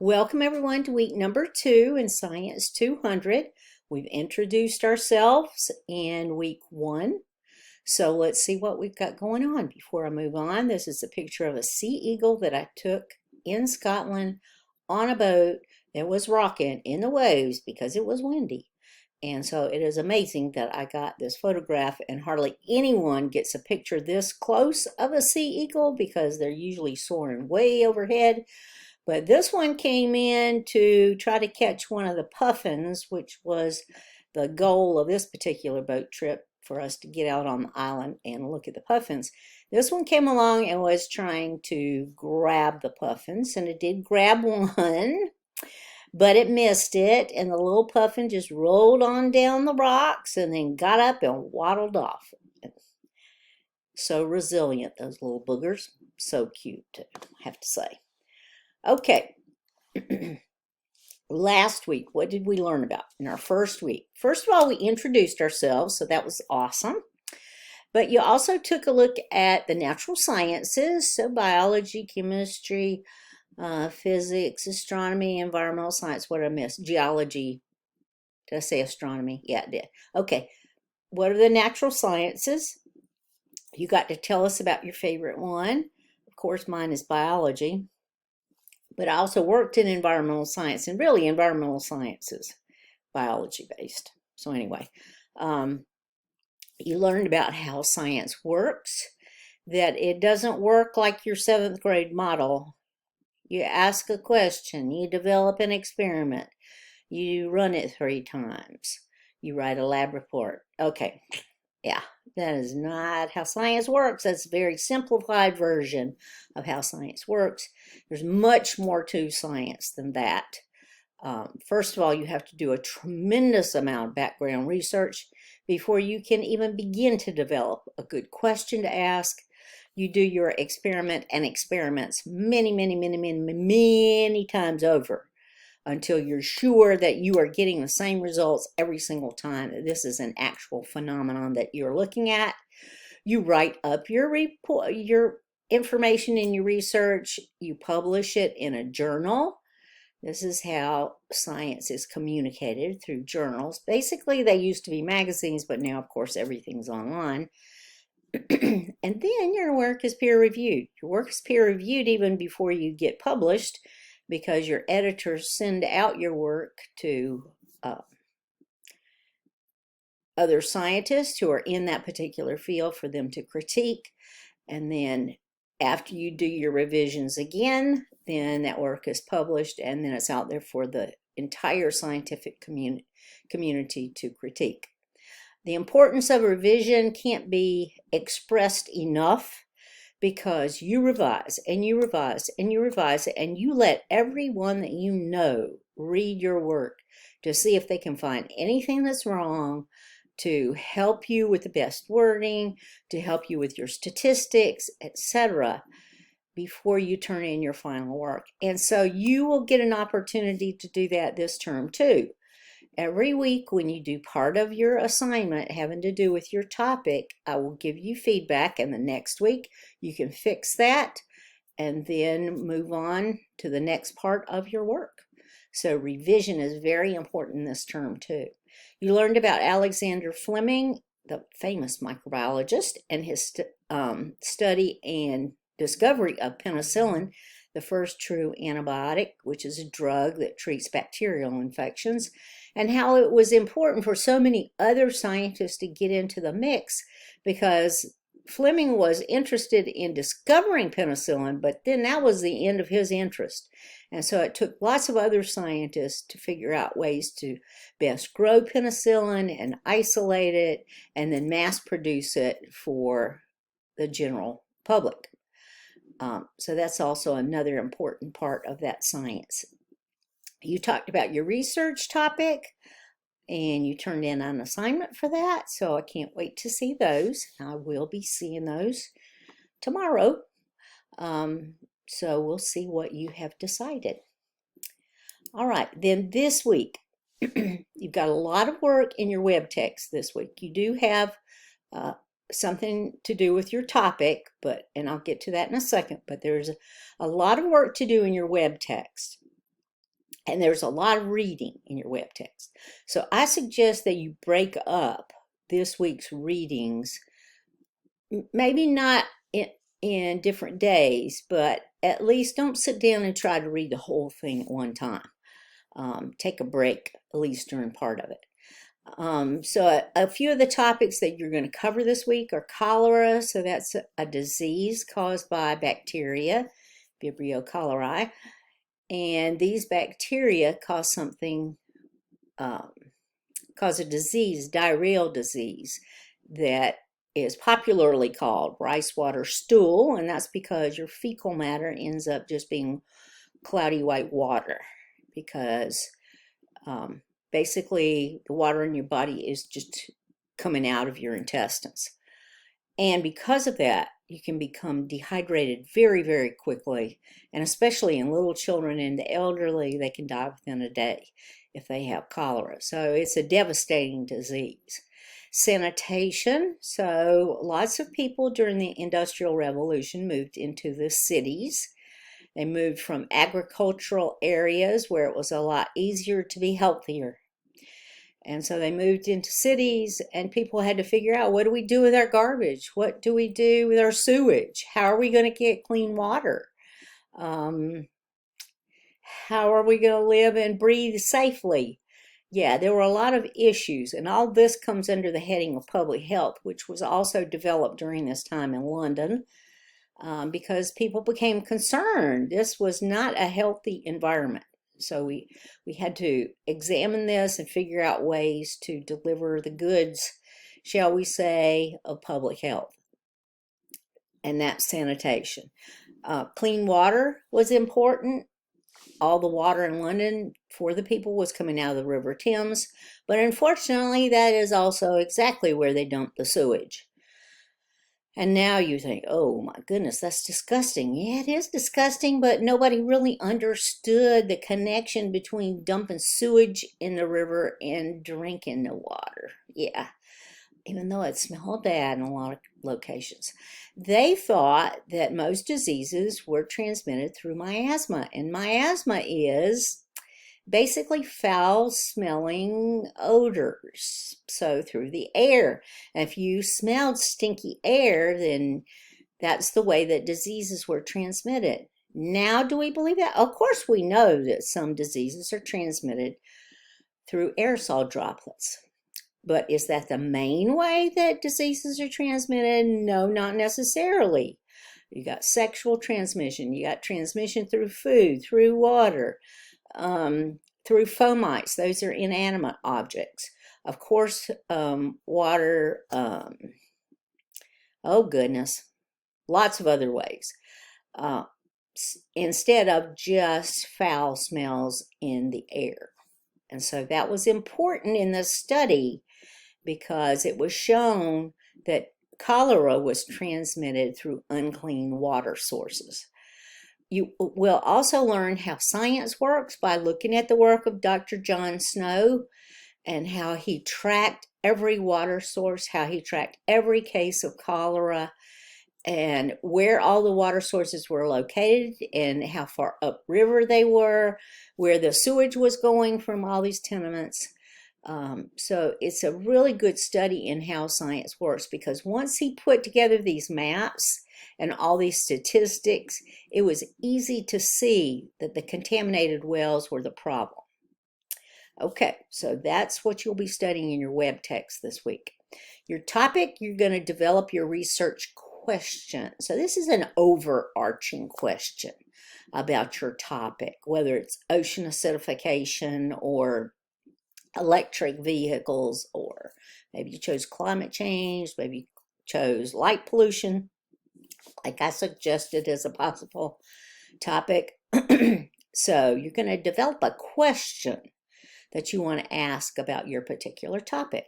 Welcome everyone to week number 2 in Science 200. We've introduced ourselves in week 1. So let's see what we've got going on. Before I move on, this is a picture of a sea eagle that I took in Scotland on a boat that was rocking in the waves because it was windy. And so it is amazing that I got this photograph, and hardly anyone gets a picture this close of a sea eagle because they're usually soaring way overhead. But this one came in to try to catch one of the puffins, which was the goal of this particular boat trip, for us to get out on the island and look at the puffins. This one came along and was trying to grab the puffins, and it did grab one, but it missed it, and the little puffin just rolled on down the rocks and then got up and waddled off. So resilient, those little boogers. So cute, I have to say. Okay, last week, what did we learn about in our first week? First of all, we introduced ourselves, so that was awesome. But you also took a look at the natural sciences, so biology, chemistry, physics, astronomy, environmental science. What did I miss? Geology. Did I say astronomy? Yeah, I did. Okay, what are the natural sciences? You got to tell us about your favorite one. Of course, mine is biology. But I also worked in environmental science, and really environmental science is biology based. So anyway, you learned about how science works, that it doesn't work like your 7th grade model. You ask a question, you develop an experiment, you run it 3 times, you write a lab report. Okay, yeah, that is not how science works. That's a very simplified version of how science works. There's much more to science than that. First of all, you have to do a tremendous amount of background research before you can even begin to develop a good question to ask. You do your experiment and experiments many, many, many, many, many times over until you're sure that you are getting the same results every single time. This is an actual phenomenon that you're looking at. You write up your report, your information in your research, you publish it in a journal. This is how science is communicated, through journals. Basically, they used to be magazines, but now, of course, everything's online. And then your work is peer reviewed. Your work is peer reviewed even before you get published, because your editors send out your work to other scientists who are in that particular field for them to critique. And then after you do your revisions again, then that work is published, and then it's out there for the entire scientific community to critique. The importance of revision can't be expressed enough, because you revise and you revise and you revise, and you let everyone that you know read your work to see if they can find anything that's wrong, to help you with the best wording, to help you with your statistics, etc., before you turn in your final work. And so you will get an opportunity to do that this term too. Every week when you do part of your assignment having to do with your topic, I will give you feedback, and the next week you can fix that and then move on to the next part of your work. So revision is very important this term too. You learned about Alexander Fleming, the famous microbiologist, and his study and discovery of penicillin, the first true antibiotic, which is a drug that treats bacterial infections, and how it was important for so many other scientists to get into the mix, because Fleming was interested in discovering penicillin, but then that was the end of his interest. And so it took lots of other scientists to figure out ways to best grow penicillin and isolate it and then mass produce it for the general public. So that's also another important part of that science. You talked about your research topic, and you turned in an assignment for that, so I can't wait to see those. I will be seeing those tomorrow. So we'll see what you have decided. All right, then this week, you've got a lot of work in your web text this week. You do have something to do with your topic, and I'll get to that in a second, but there's a lot of work to do in your web text. And there's a lot of reading in your web text. So I suggest that you break up this week's readings, maybe not in different days, but at least don't sit down and try to read the whole thing at one time. Take a break, at least during part of it. So a few of the topics that you're going to cover this week are cholera. So that's a disease caused by bacteria, Vibrio cholerae. And these bacteria cause something, cause a disease, diarrheal disease, that is popularly called rice water stool. And that's because your fecal matter ends up just being cloudy white water, because basically the water in your body is just coming out of your intestines. And because of that, you can become dehydrated very, very quickly. And especially in little children and the elderly, they can die within a day if they have cholera. So it's a devastating disease. Sanitation. So lots of people during the Industrial Revolution moved into the cities. They moved from agricultural areas where it was a lot easier to be healthier. And so they moved into cities, and people had to figure out, what do we do with our garbage? What do we do with our sewage? How are we going to get clean water? How are we going to live and breathe safely? Yeah, there were a lot of issues, and all this comes under the heading of public health, which was also developed during this time in London, because people became concerned. This was not a healthy environment. So we had to examine this and figure out ways to deliver the goods, shall we say, of public health. And that's sanitation. Clean water was important. All the water in London for the people was coming out of the River Thames. But unfortunately, that is also exactly where they dump the sewage. And now you think, oh my goodness, that's disgusting. Yeah, it is disgusting, but nobody really understood the connection between dumping sewage in the river and drinking the water. Yeah, even though it smelled bad in a lot of locations. They thought that most diseases were transmitted through miasma, and miasma is basically foul-smelling odors, so through the air. And if you smelled stinky air, then that's the way that diseases were transmitted. Now, do we believe that? Of course, we know that some diseases are transmitted through aerosol droplets. But is that the main way that diseases are transmitted? No, not necessarily. You got sexual transmission. You got transmission through food, through water, through fomites. Those are inanimate objects. Of course, water, oh goodness, lots of other ways. Instead of just foul smells in the air. And so that was important in the study, because it was shown that cholera was transmitted through unclean water sources. You will also learn how science works by looking at the work of Dr. John Snow and how he tracked every water source, how he tracked every case of cholera, and where all the water sources were located and how far upriver they were, where the sewage was going from all these tenements. So it's a really good study in how science works, because once he put together these maps and all these statistics, it was easy to see that the contaminated wells were the problem. Okay, so that's what you'll be studying in your web text this week. Your topic, you're going to develop your research question. So this is an overarching question about your topic, whether it's ocean acidification or electric vehicles, or maybe you chose climate change, maybe you chose light pollution, like I suggested as a possible topic. So you're going to develop a question that you want to ask about your particular topic.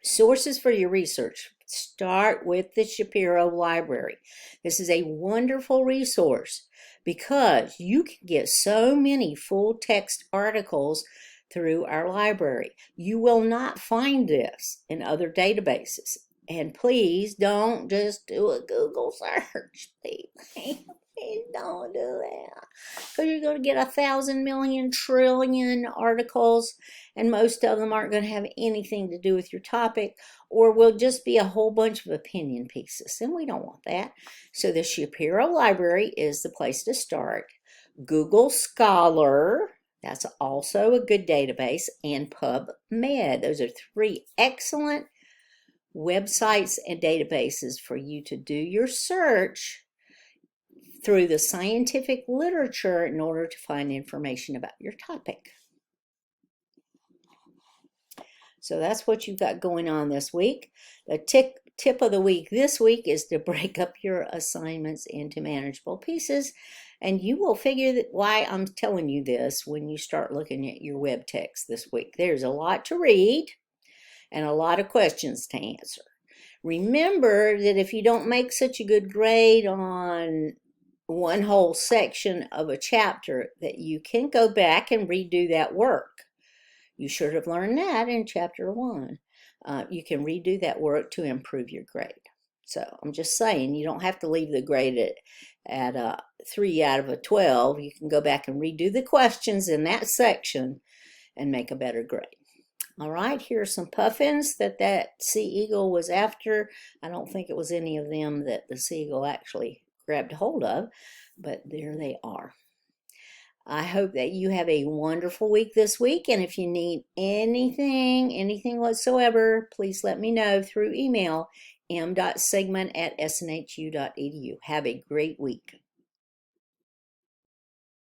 Sources for your research. Start with the Shapiro Library. This is a wonderful resource because you can get so many full text articles through our library. You will not find this in other databases. And please don't just do a Google search. Please don't do that. Because you're going to get 1,000 million trillion articles, and most of them aren't going to have anything to do with your topic, or will just be a whole bunch of opinion pieces, and we don't want that. So the Shapiro Library is the place to start. Google Scholar, that's also a good database, and PubMed. Those are 3 excellent websites and databases for you to do your search through the scientific literature in order to find information about your topic. So that's what you've got going on this week. The tip of the week this week is to break up your assignments into manageable pieces, and you will figure that why I'm telling you this when you start looking at your web text this week. There's a lot to read and a lot of questions to answer. Remember that if you don't make such a good grade on one whole section of a chapter, that you can go back and redo that work. You should have learned that in chapter 1. You can redo that work to improve your grade. So I'm just saying, you don't have to leave the grade at 3 out of 12. You can go back and redo the questions in that section and make a better grade. All right, here are some puffins that sea eagle was after. I don't think it was any of them that the sea eagle actually grabbed hold of, but there they are. I hope that you have a wonderful week this week, and if you need anything whatsoever, please let me know through email, m.sigmon@snhu.edu. Have a great week.